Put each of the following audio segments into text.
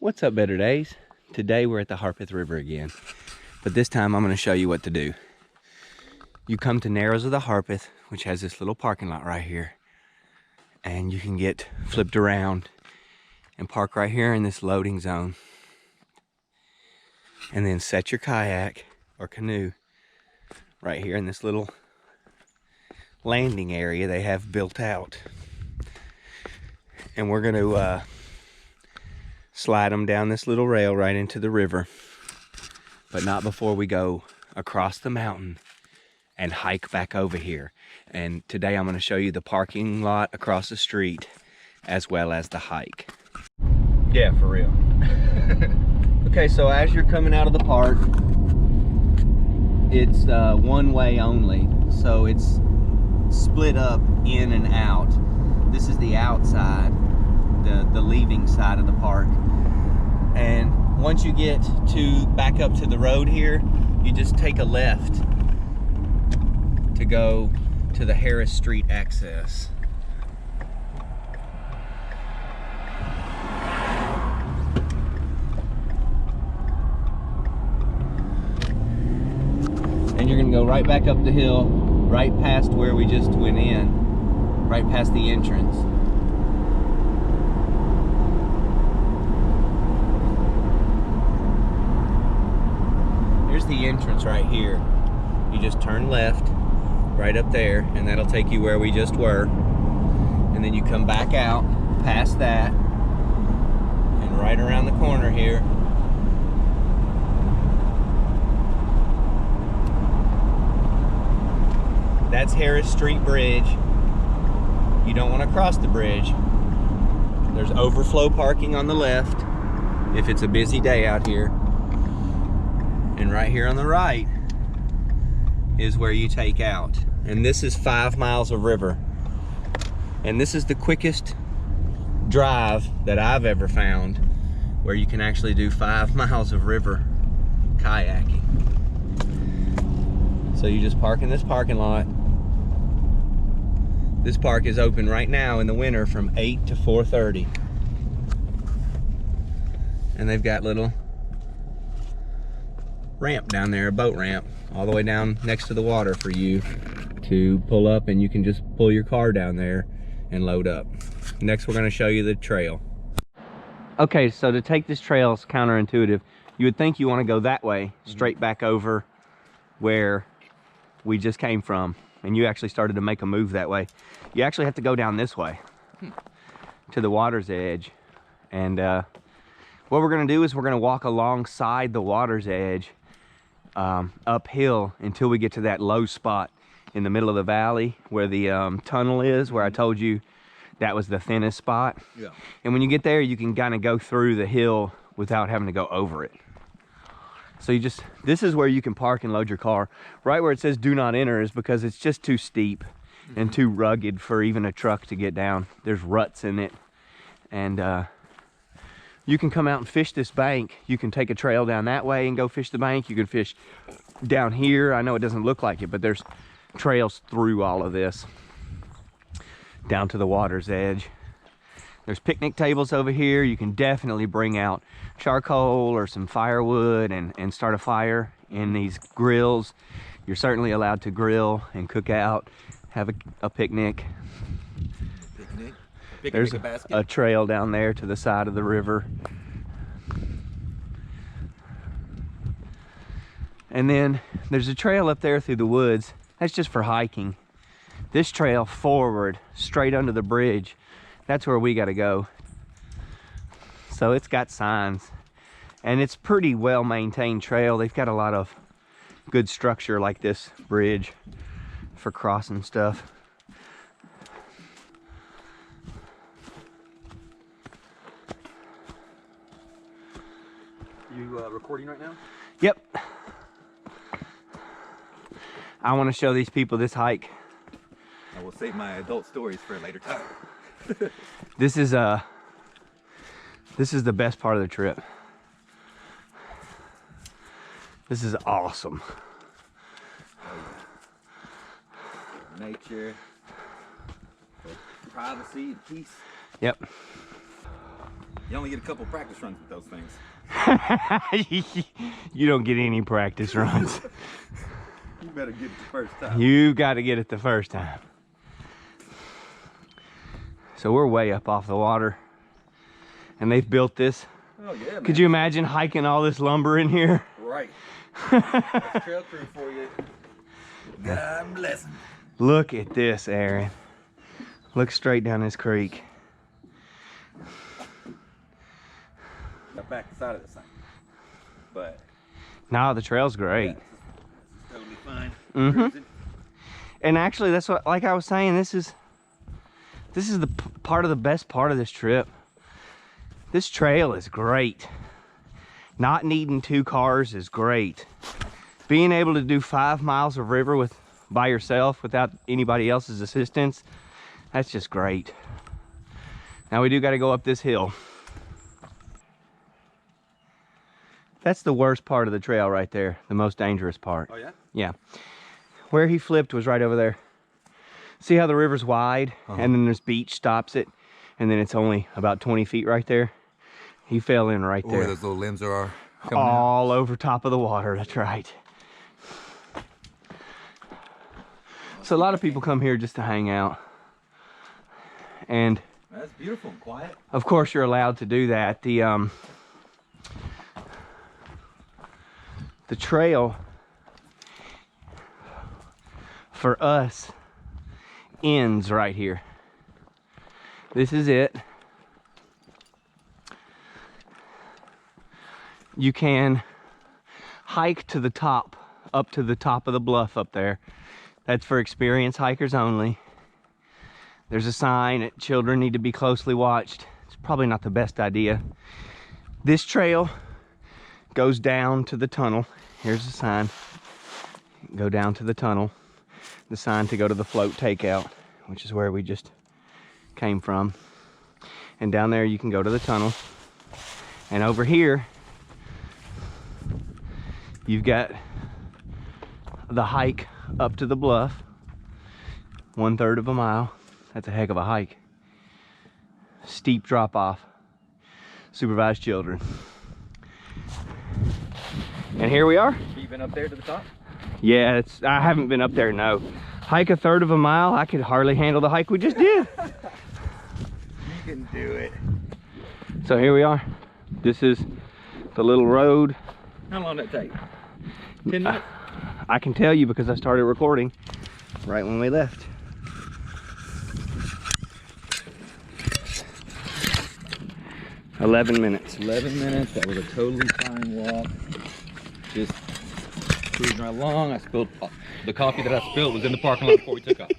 What's up, Better Days? Today we're at the Harpeth River again, but this time I'm going to show you what to do. You come to Narrows of the Harpeth, which has this little parking lot right here, and you can get flipped around and park right here in this loading zone, and then set your kayak or canoe right here in this little landing area they have built out. And we're going to slide them down this little rail right into the river, but not before we go across the mountain and hike back over here. And today I'm going to show you the parking lot across the street as well as the hike. Yeah, for real. Okay, so as you're coming out of the park, it's one way only, so it's split up in and out. This is the outside, the leaving side of the park. And once you get to back up to the road here, you just take a left to go to the Harris Street access. And you're gonna go right back up the hill, right past where we just went in, right past the entrance. Here's the entrance right here. You just turn left, right up there, and that'll take you where we just were. And then you come back out, past that, and right around the corner here. That's Harris Street Bridge. You don't want to cross the bridge. There's overflow parking on the left if it's a busy day out here. And right here on the right is where you take out. And this is 5 miles of river. And this is the quickest drive that I've ever found where you can actually do 5 miles of river kayaking. So you just park in this parking lot. This park is open right now in the winter from 8 to 4:30. And they've got little ramp down there, a boat ramp, all the way down next to the water for you to pull up, and you can just pull your car down there and load up. Next, we're going to show you the trail. Okay, so to take this trail is counterintuitive. You would think you want to go that way, straight back over where we just came from, and you actually started to make a move that way. You actually have to go down this way to the water's edge. And what we're going to do is we're going to walk alongside the water's edge uphill until we get to that low spot in the middle of the valley where the tunnel is, where I told you that was the thinnest spot. Yeah. And when you get there, you can kind of go through the hill without having to go over it. So this is where you can park and load your car. Right where it says do not enter is because it's just too steep and too rugged for even a truck to get down. There's ruts in it. And you can come out and fish this bank. You can take a trail down that way and go fish the bank. You can fish down here. I know it doesn't look like it, but there's trails through all of this down to the water's edge. There's picnic tables over here. You can definitely bring out charcoal or some firewood and start a fire in these grills. You're certainly allowed to grill and cook out, have a picnic. There's a trail down there to the side of the river. And then there's a trail up there through the woods. That's just for hiking. This trail forward, straight under the bridge, that's where we got to go. So it's got signs. And it's pretty well maintained trail. They've got a lot of good structure like this bridge for crossing stuff. You recording right now? Yep. I want to show these people this hike. I will save my adult stories for a later time. This is the best part of the trip. This is awesome. Oh, yeah. Nature, privacy, and peace. Yep. You only get a couple practice runs with those things. You don't get any practice runs. You better get it the first time. You got to get it the first time. So we're way up off the water, and they've built this. Oh yeah, man. Could you imagine hiking all this lumber in here? Right. That's trail crew for you. God bless him. Look at this, Aaron. Look straight down this creek. The back side of the thing. But No, the trail's great. yeah, it's totally fine. Mm-hmm. And actually, that's what, like I was saying, this is the part of the best part of this trip. This trail is great. Not needing 2 cars is great. Being able to do 5 miles of river by yourself without anybody else's assistance, that's just great. Now we do got to go up this hill. That's the worst part of the trail right there, the most dangerous part. Oh yeah? Yeah. Where he flipped was right over there. See how the river's wide, and then there's beach stops it, and then it's only about 20 feet right there? He fell in right there. Where those little limbs are coming all over top of the water, that's right. So a lot of people come here just to hang out. And That's beautiful and quiet. of course you're allowed to do that. The trail for us ends right here. This is it. You can hike to the top, up to the top of the bluff up there. That's for experienced hikers only. There's a sign that children need to be closely watched. It's probably not the best idea. This trail goes down to the tunnel. Here's the sign. Go down to the tunnel. The sign to go to the float takeout, which is where we just came from. And down there you can go to the tunnel. And over here, you've got the hike up to the bluff, 1/3 of a mile. That's a heck of a hike. Steep drop off. Supervised children. And here we are. You been up there to the top? Yeah, I haven't been up there, no. Hike 1/3 of a mile, I could hardly handle the hike we just did. You can do it. So here we are. This is the little road. How long did that take? 10 minutes? I can tell you because I started recording right when we left. $11 minutes. 11 minutes. That was a totally fine walk. Just cruising right along. I spilled the coffee that I spilled was in the parking lot before we took off.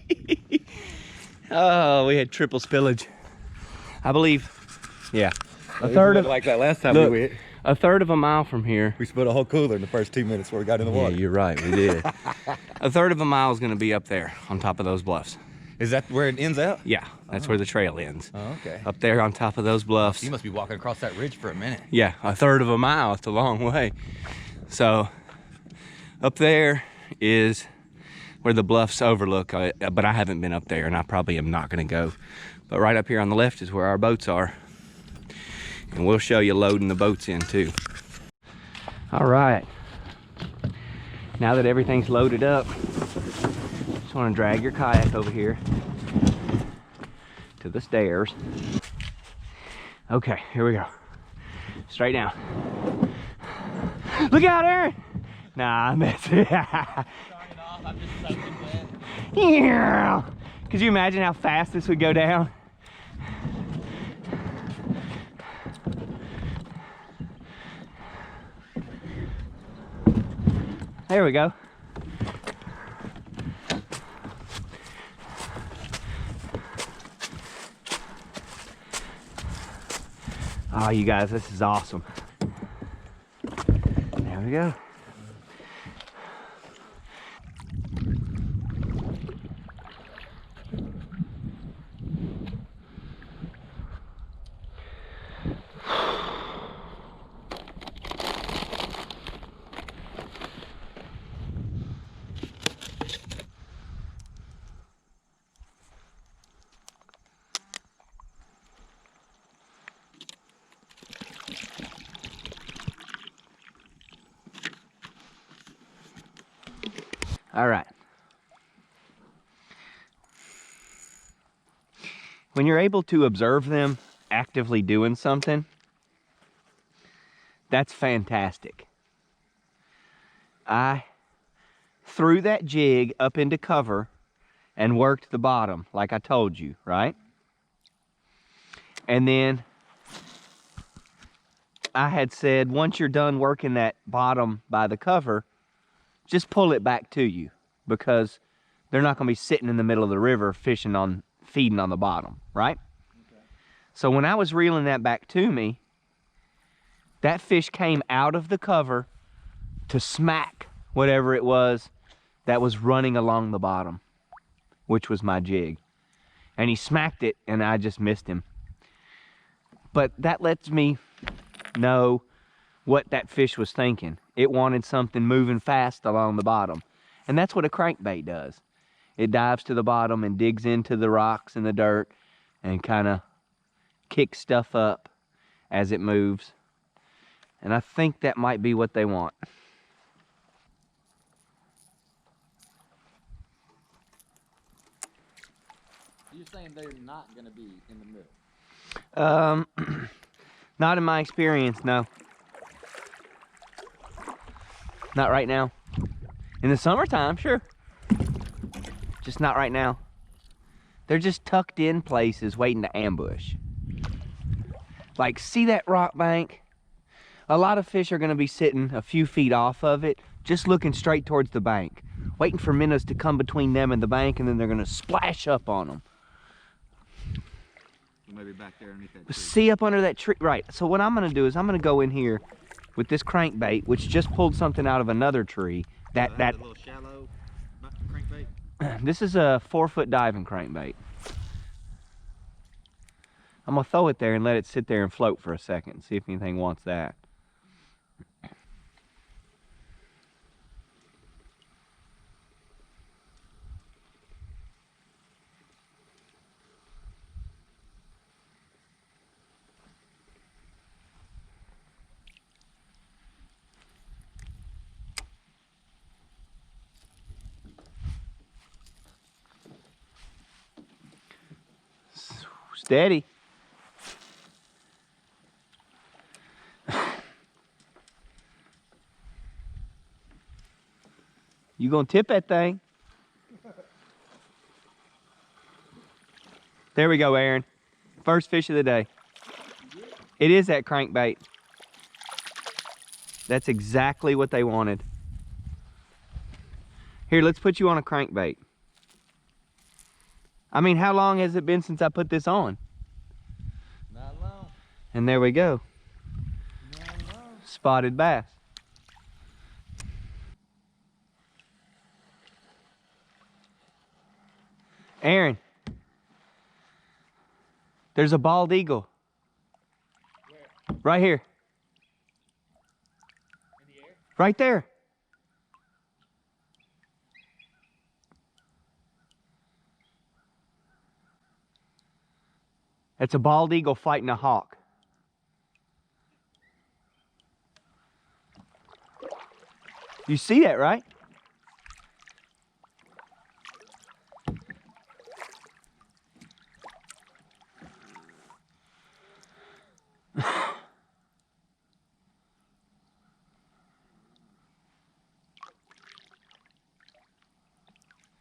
Oh, we had triple spillage. I believe, yeah. A third of like that last time we went. 1/3 of a mile from here. We spilled a whole cooler in the first 2 minutes before we got in the water. Yeah, you're right, we did. 1/3 of a mile is going to be up there on top of those bluffs. Is that where it ends out? Yeah, that's where the trail ends. Oh, okay. Up there on top of those bluffs. You must be walking across that ridge for a minute. Yeah, 1/3 of a mile. It's a long way. So up there is where the bluffs overlook, but I haven't been up there, and I probably am not going to go. But right up here on the left is where our boats are, and we'll show you loading the boats in too. All right, now that everything's loaded up, just want to drag your kayak over here to the stairs. Okay, here we go. Straight down. Look out, Aaron! Nah, I'm messing. Yeah. Could you imagine how fast this would go down? There we go. Oh, you guys, this is awesome. There we go. All right. When you're able to observe them actively doing something, that's fantastic. I threw that jig up into cover and worked the bottom like I told you, right? And then I had said, once you're done working that bottom by the cover, just pull it back to you, because they're not going to be sitting in the middle of the river feeding on the bottom, right? Okay. So when I was reeling that back to me, that fish came out of the cover to smack whatever it was that was running along the bottom, which was my jig. And he smacked it, and I just missed him. But that lets me know what that fish was thinking. It wanted something moving fast along the bottom. And that's what a crankbait does. It dives to the bottom and digs into the rocks and the dirt and kind of kicks stuff up as it moves. And I think that might be what they want. You're saying they're not going to be in the middle? Not in my experience, no. Not right now. In the summertime, sure. Just not right now. They're just tucked in places waiting to ambush. Like, see that rock bank? A lot of fish are going to be sitting a few feet off of it, just looking straight towards the bank, waiting for minnows to come between them and the bank, and then they're going to splash up on them. Maybe back there underneath that tree. See up under that tree, right? So what I'm going to do is I'm going to go in here with this crankbait, which just pulled something out of another tree. That a little shallow crankbait. This is a 4-foot diving crankbait. I'm gonna throw it there and let it sit there and float for a second. See if anything wants that. Steady. You gonna tip that thing? There we go, Aaron. First fish of the day. It is that crankbait. That's exactly what they wanted. Here, let's put you on a crankbait. I mean, how long has it been since I put this on? Not long. And there we go. Not long. Spotted bass. Aaron, there's a bald eagle. Where? Right here. In the air? Right there. It's a bald eagle fighting a hawk. You see that, right?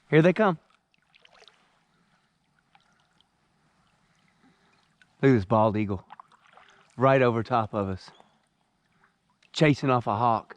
Here they come. Look at this bald eagle right over top of us, chasing off a hawk.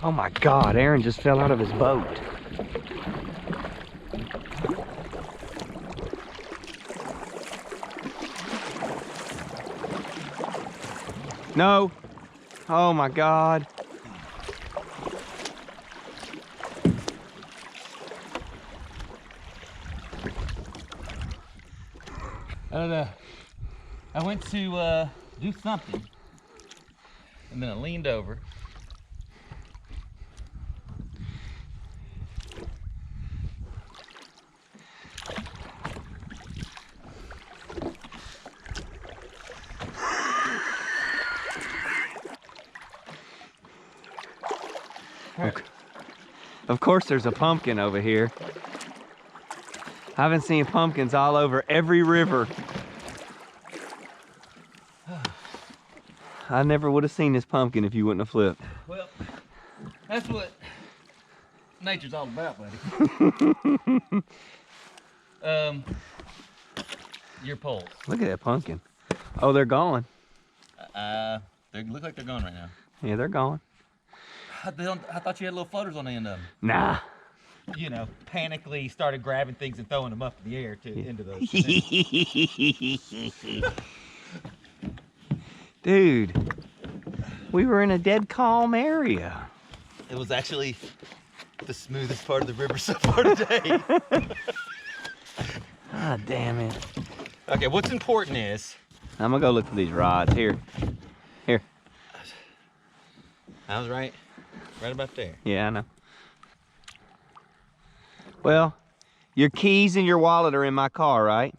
Oh my God, Aaron just fell out of his boat. No. Oh my God. I I went to do something, and then I leaned over. Of course there's a pumpkin over here. I've been seeing pumpkins all over every river. I never would have seen this pumpkin if you wouldn't have flipped. Well, that's what nature's all about, buddy. Your poles. Look at that pumpkin. Oh, they're gone. They look like they're gone right now. Yeah, they're gone. I thought you had little floaters on the end of them. Nah. You know, panically started grabbing things and throwing them up in the air into those. Dude, we were in a dead calm area. It was actually the smoothest part of the river so far today. Ah, damn it. Okay, what's important is... I'm gonna go look for these rods. Here. Here. I was right about there. Yeah, I know. Well, your keys and your wallet are in my car, right?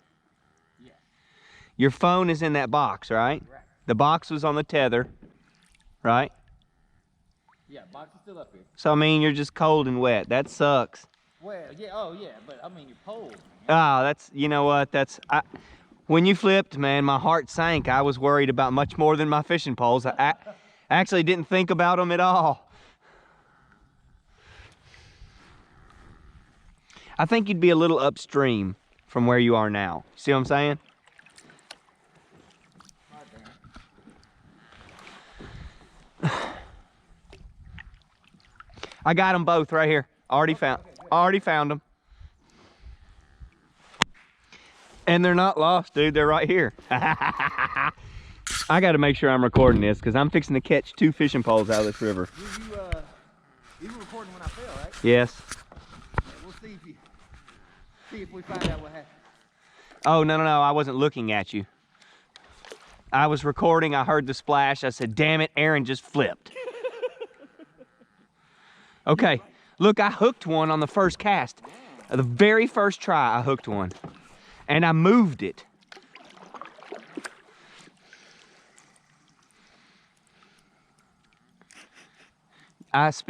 Yeah. Your phone is in that box, right? Right. The box was on the tether, right? Yeah, box is still up here. So, I mean, you're just cold and wet. That sucks. Well, yeah, oh yeah, but I mean your poles. Ah, that's, you know what, when you flipped, man, my heart sank. I was worried about much more than my fishing poles. I actually didn't think about them at all. I think you'd be a little upstream from where you are now. See what I'm saying? I got them both right here. Already found them. And they're not lost, dude. They're right here. I got to make sure I'm recording this because I'm fixing to catch 2 fishing poles out of this river. You were recording when I fell, right? Yes. Yeah, we'll see if we find out what happened. Oh, no. I wasn't looking at you. I was recording. I heard the splash. I said, damn it, Aaron just flipped. Okay. Look, I hooked one on the first cast. The very first try, I hooked one. And I moved it.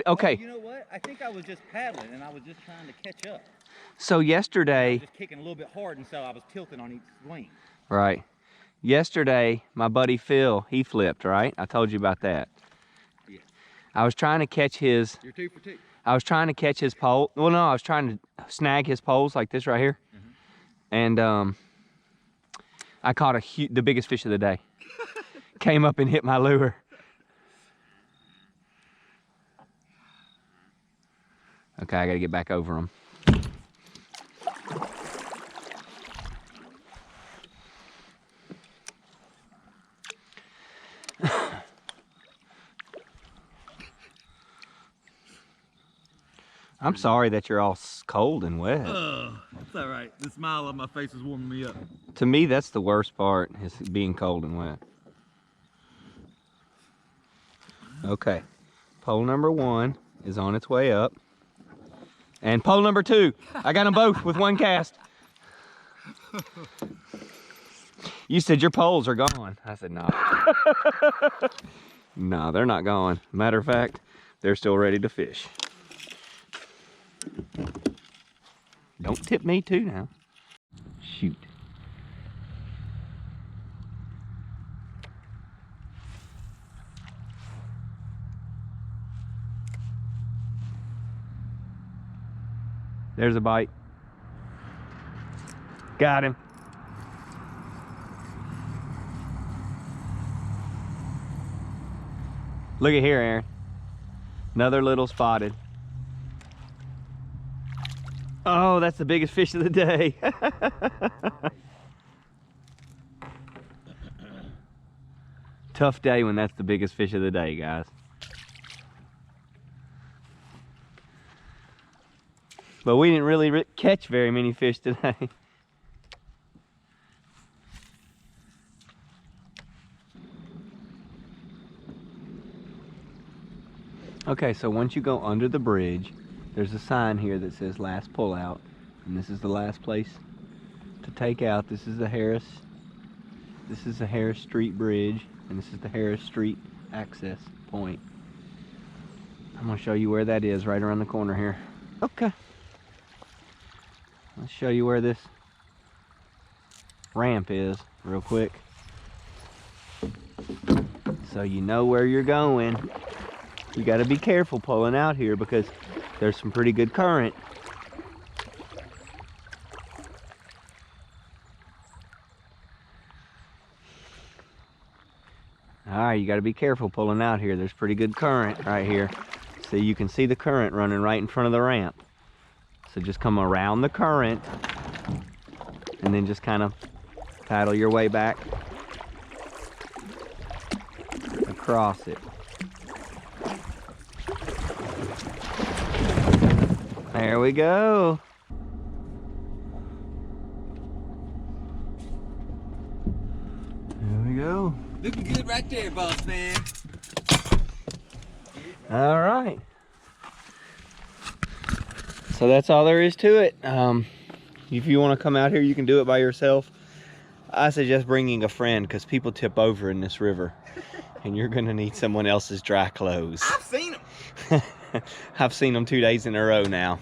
Okay. You know what? I think I was just paddling and I was just trying to catch up. So yesterday... I was just kicking a little bit hard and so I was tilting on each swing. Right. Yesterday, my buddy Phil, he flipped, right? I told you about that. Yeah. I was trying to catch his... You're 2 for 2. I was trying to catch his pole. Well, no, I was trying to snag his poles like this right here. And I caught the biggest fish of the day. Came up and hit my lure. Okay, I gotta get back over him. I'm sorry that you're all cold and wet. It's all right. The smile on my face is warming me up. To me, that's the worst part, is being cold and wet. Okay, pole number 1 is on its way up. And pole number 2, I got them both with 1 cast. You said your poles are gone. I said, no. No, they're not gone. Matter of fact, they're still ready to fish. Don't tip me too now. Shoot. There's a bite. Got him. Look at here, Aaron. Another little spotted. Oh, that's the biggest fish of the day. Tough day when that's the biggest fish of the day, guys. But we didn't really catch very many fish today. Okay, so once you go under the bridge, there's a sign here that says last pullout, and this is the last place to take out. This is the Harris Street Bridge, and this is the Harris Street access point. I'm gonna show you where that is, right around the corner here. Okay. Let's show you where this ramp is real quick, so you know where you're going. You got to be careful pulling out here because there's some pretty good current. All right, you got to be careful pulling out here. There's pretty good current right here. So you can see the current running right in front of the ramp. So just come around the current and then just kind of paddle your way back across it. There we go. There we go. Looking good right there, boss man. All right. So that's all there is to it. If you want to come out here, you can do it by yourself. I suggest bringing a friend because people tip over in this river and you're going to need someone else's dry clothes. I've seen them. I've seen them 2 days in a row now.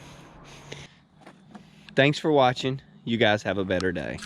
Thanks for watching. You guys have a better day.